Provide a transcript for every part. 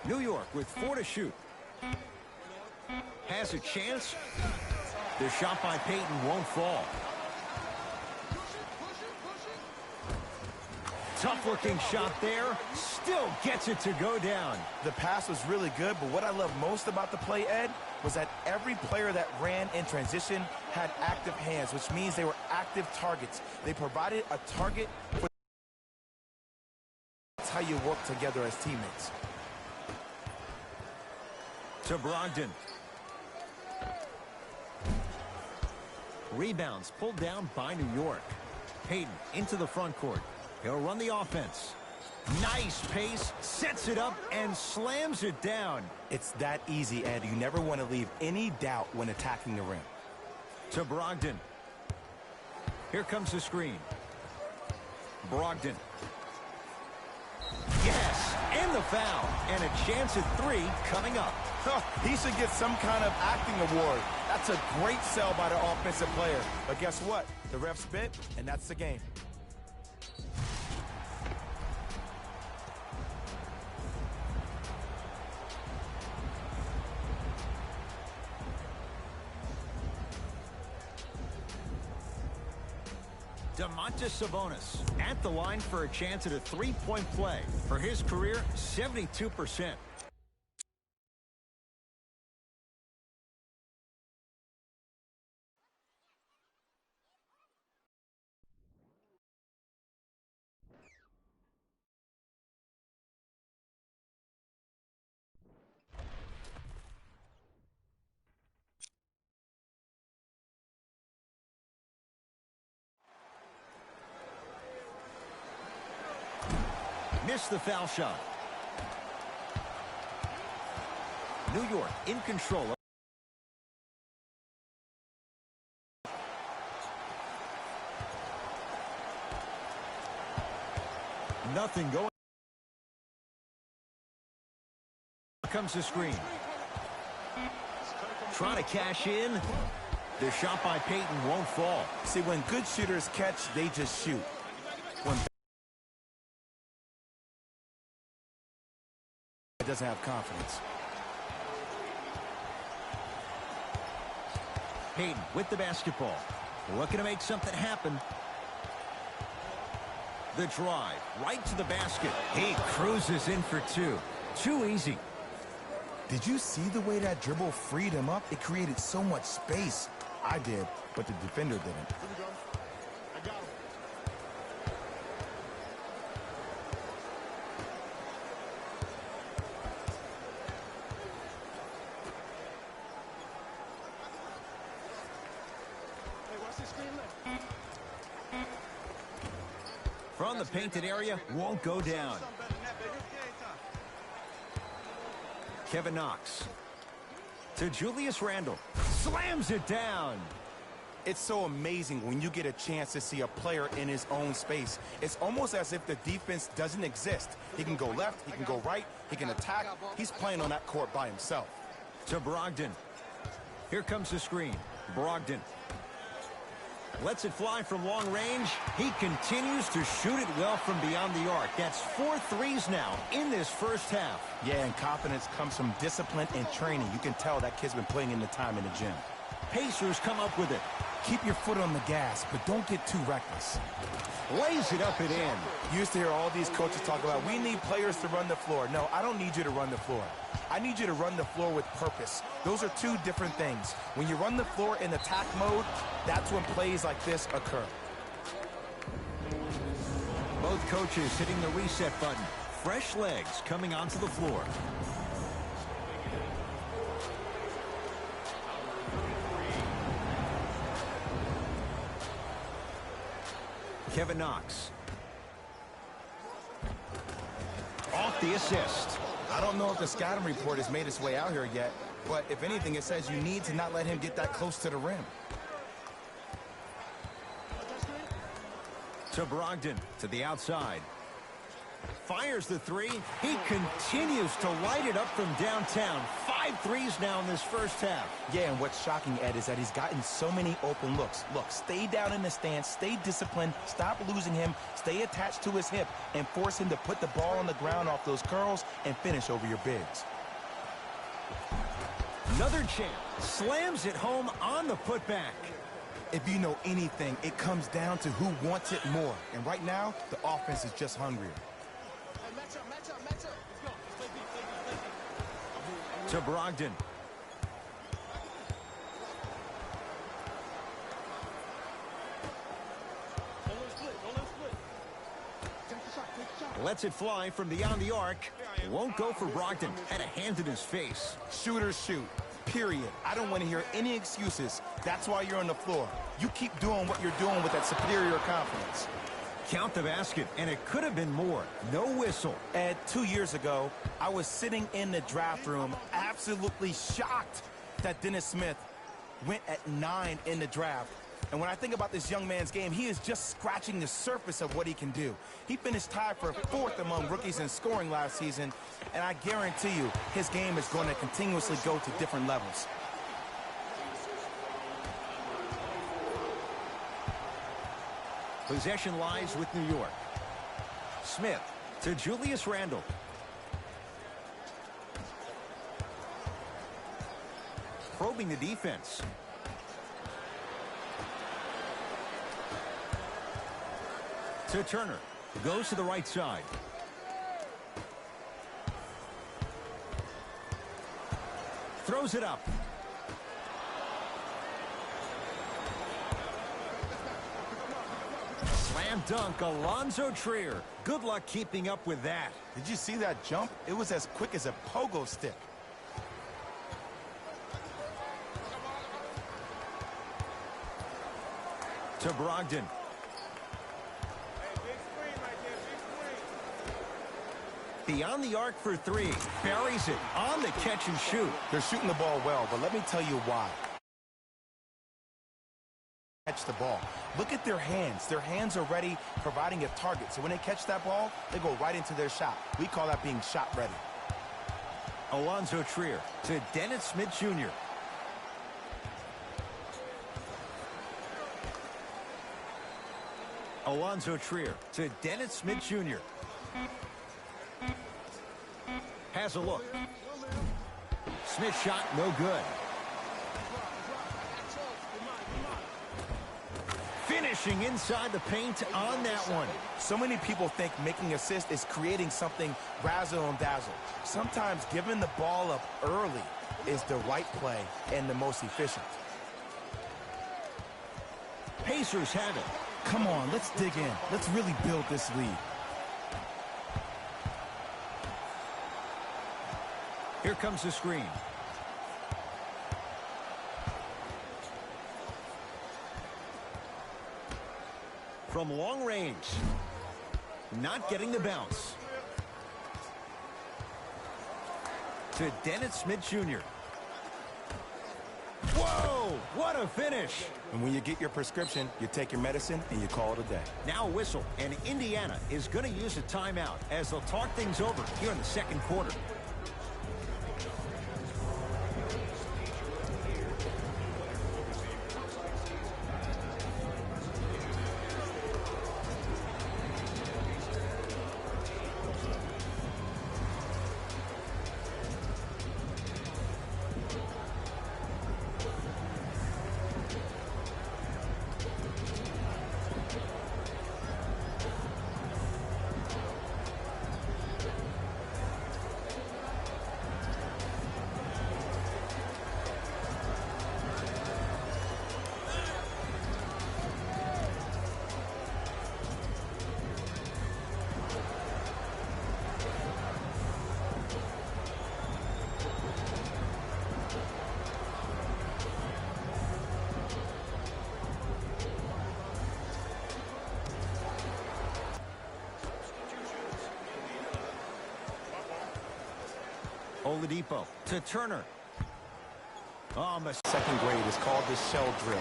New York with 4 to shoot. Has a chance. The shot by Payton won't fall. Tough-looking shot there. Still gets it to go down. The pass was really good, but what I love most about the play, Ed, was that every player that ran in transition had active hands, which means they were active targets. They provided a target for. That's how you work together as teammates. To Brogdon. Rebounds pulled down by New York. Payton into the front court. He'll run the offense. Nice pace, sets it up, and slams it down. It's that easy, Ed. You never want to leave any doubt when attacking the rim. To Brogdon. Here comes the screen. Brogdon. Yes, and the foul. And a chance at 3 coming up. He should get some kind of acting award. That's a great sell by the offensive player. But guess what? The ref spit, and that's the game. Sabonis at the line for a chance at a 3-point play. For his career, 72%. Missed the foul shot. New York in control. Nothing going. Here comes the screen. Trying to cash in. The shot by Payton won't fall. See, when good shooters catch, they just shoot. When doesn't have confidence. Payton with the basketball. Looking to make something happen. The drive right to the basket. He cruises in for 2. Too easy. Did you see the way that dribble freed him up? It created so much space. I did, but the defender didn't. From the painted area, won't go down. Kevin Knox to Julius Randle. Slams it down. It's so amazing when you get a chance to see a player in his own space. It's almost as if the defense doesn't exist. He can go left, he can go right, he can attack. He's playing on that court by himself. To Brogdon. Here comes the screen. Brogdon lets it fly from long range. He continues to shoot it well from beyond the arc. That's 4 threes now in this first half. Yeah, and confidence comes from discipline and training. You can tell that kid's been putting in the time in the gym. Pacers come up with it. Keep your foot on the gas, but don't get too reckless. Lays it up and in. You used to hear all these coaches talk about, we need players to run the floor. No, I don't need you to run the floor. I need you to run the floor with purpose. Those are 2 different things. When you run the floor in attack mode, that's when plays like this occur. Both coaches hitting the reset button. Fresh legs coming onto the floor. Kevin Knox. Off the assist. I don't know if the scouting report has made its way out here yet, but if anything, it says you need to not let him get that close to the rim. To Brogdon, to the outside. Fires the three. He continues to light it up from downtown. 5 threes now in this first half. Yeah, and what's shocking, Ed, is that he's gotten so many open looks. Look, stay down in the stance, stay disciplined, stop losing him, stay attached to his hip, and force him to put the ball on the ground off those curls and finish over your bigs. Another champ slams it home on the putback. If you know anything, it comes down to who wants it more. And right now, the offense is just hungrier. To Brogdon. Lets it fly from beyond the arc. Won't go for Brogdon. Had a hand in his face. Shooters shoot. Period. I don't want to hear any excuses. That's why you're on the floor. You keep doing what you're doing with that superior confidence. Count the basket, and it could have been more. No whistle. Ed, 2 years ago, I was sitting in the draft room absolutely shocked that Dennis Smith went at 9 in the draft. And when I think about this young man's game, he is just scratching the surface of what he can do. He finished tied for 4th among rookies in scoring last season, and I guarantee you his game is going to continuously go to different levels. Possession lies with New York. Smith to Julius Randle. Probing the defense. To Turner. Goes to the right side. Throws it up. Slam dunk, Alonzo Trier. Good luck keeping up with that. Did you see that jump? It was as quick as a pogo stick. To Brogdon. Beyond the arc for 3. Buries it on the catch and shoot. They're shooting the ball well, but let me tell you why. Catch the ball. Look at their hands. Their hands are ready, providing a target. So when they catch that ball, they go right into their shot. We call that being shot ready. Alonzo Trier to Dennis Smith Jr. Alonzo Trier to Dennis Smith Jr. Has a look. Smith shot, no good. Finishing inside the paint on that one. So many people think making assists is creating something razzle and dazzle. Sometimes giving the ball up early is the right play and the most efficient. Pacers have it. Come on, let's dig in. Let's really build this lead. Here comes the screen. From long range. Not getting the bounce. To Dennis Smith Jr. Whoa! What a finish! And when you get your prescription, you take your medicine and you call it a day. Now a whistle, and Indiana is going to use a timeout as they'll talk things over here in the second quarter. Oladipo to Turner. Second grade is called the shell drill.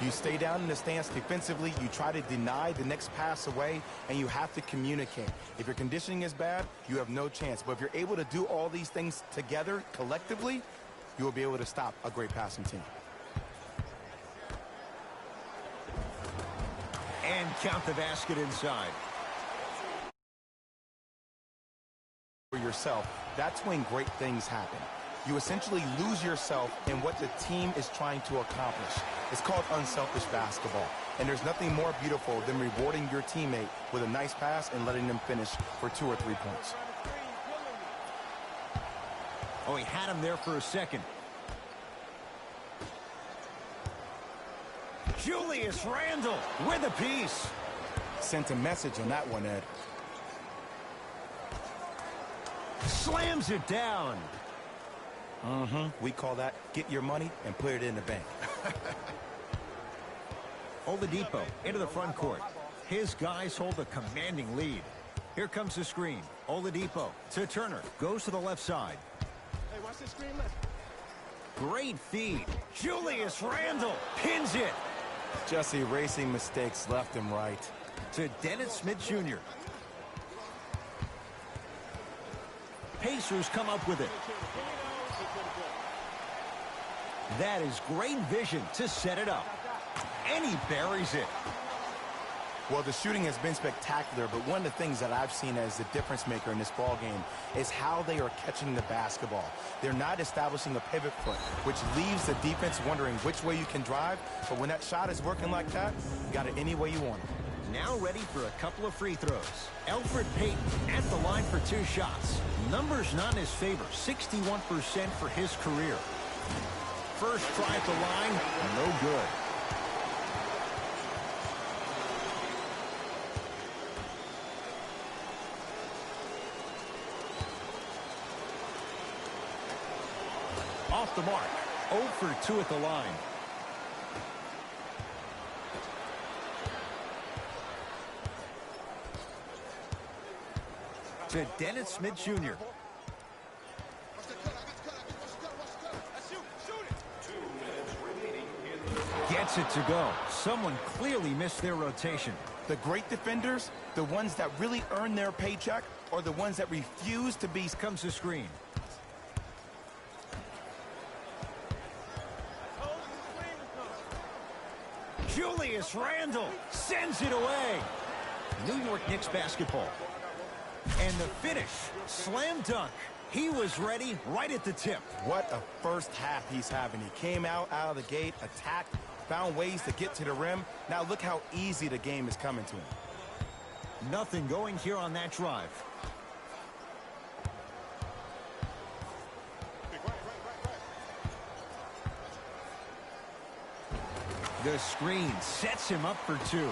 You stay down in the stance defensively, you try to deny the next pass away, and you have to communicate. If your conditioning is bad, you have no chance. But if you're able to do all these things together, collectively, you will be able to stop a great passing team. And count the basket inside. For yourself, that's when great things happen. You essentially lose yourself in what the team is trying to accomplish. It's called unselfish basketball. And there's nothing more beautiful than rewarding your teammate with a nice pass and letting them finish for 2 or 3 points. Oh, he had him there for a second. Julius Randle with a piece. Sent a message on that one, Ed. Slams it down. We call that get your money and put it in the bank. Oladipo into the front court. His guys hold a commanding lead. Here comes the screen. Oladipo to Turner. Goes to the left side. Hey, watch this screen. Great feed. Julius Randle pins it. Just erasing mistakes left and right. To Dennis Smith Jr. Pacers come up with it. That is great vision to set it up. And he buries it. Well, the shooting has been spectacular, but one of the things that I've seen as the difference maker in this ball game is how they are catching the basketball. They're not establishing a pivot foot, which leaves the defense wondering which way you can drive. But when that shot is working like that, you got it any way you want it. Now ready for a couple of free throws. Elfrid Payton at the line for 2 shots. Numbers not in his favor, 61% for his career. First try at the line, no good. Off the mark, 0 for 2 at the line. To Dennis Smith Jr. Gets it to go. Someone clearly missed their rotation. The great defenders, the ones that really earn their paycheck, or the ones that refuse to be. Comes the screen. Julius Randle sends it away. New York Knicks basketball. And the finish, slam dunk. He was ready right at the tip. What a first half he's having. He came out of the gate, attacked, found ways to get to the rim. Now look how easy the game is coming to him. Nothing going here on that drive. The screen sets him up for 2.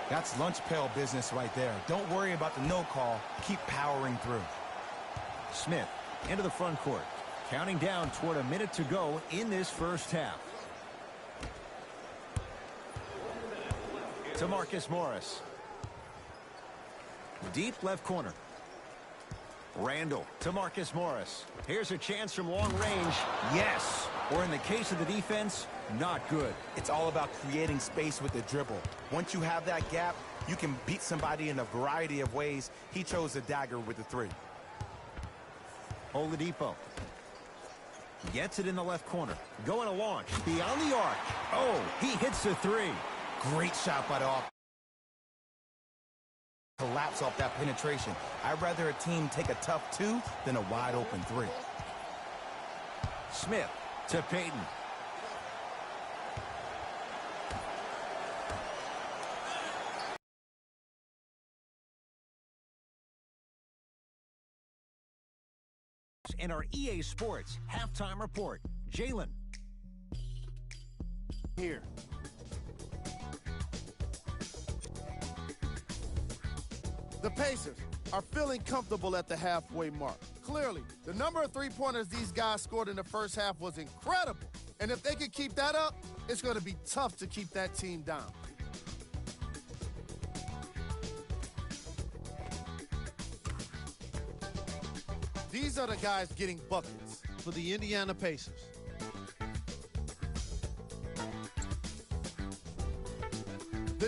That's lunch pail business right there. Don't worry about the no call. Keep powering through. Smith into the front court. Counting down toward a minute to go in this first half. To Marcus Morris. Deep left corner. Randle to Marcus Morris. Here's a chance from long range. Yes. Or in the case of the defense, not good. It's all about creating space with the dribble. Once you have that gap, you can beat somebody in a variety of ways. He chose the dagger with the 3. Oladipo. Gets it in the left corner. Going to launch. Beyond the arc. Oh, he hits the 3. Great shot by the off. Collapse off that penetration. I'd rather a team take a tough 2 than a wide open 3. Smith to Payton. In our EA Sports halftime report, Jalen. Here. The Pacers are feeling comfortable at the halfway mark. Clearly, the number of three-pointers these guys scored in the first half was incredible. And if they can keep that up, it's going to be tough to keep that team down. These are the guys getting buckets for the Indiana Pacers.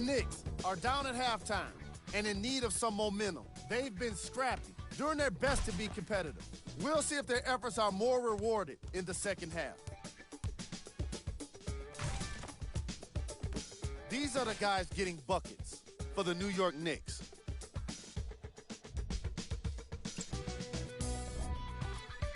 The Knicks are down at halftime and in need of some momentum. They've been scrappy, doing their best to be competitive. We'll see if their efforts are more rewarded in the second half. These are the guys getting buckets for the New York Knicks.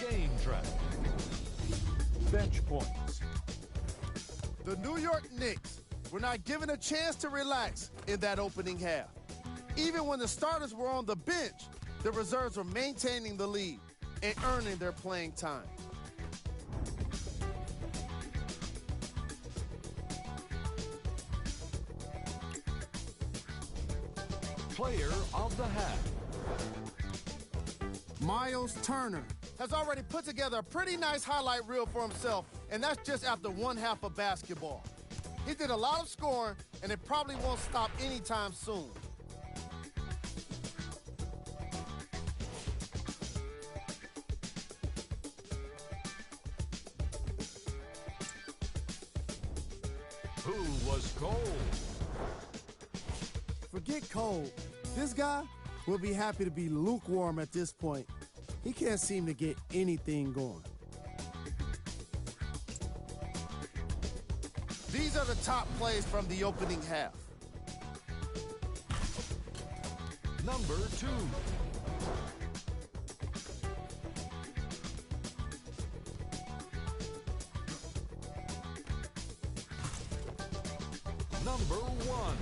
Game track. Bench points. The New York Knicks were not given a chance to relax in that opening half. Even when the starters were on the bench, the reserves were maintaining the lead and earning their playing time. Player of the half. Miles Turner has already put together a pretty nice highlight reel for himself, and that's just after one half of basketball. He did a lot of scoring, and it probably won't stop anytime soon. Who was cold? Forget cold. This guy will be happy to be lukewarm at this point. He can't seem to get anything going. These are the top plays from the opening half. Number 2. Number 1.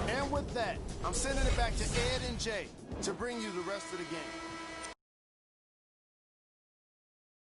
And with that, I'm sending it back to Ed and Jay to bring you the rest of the game.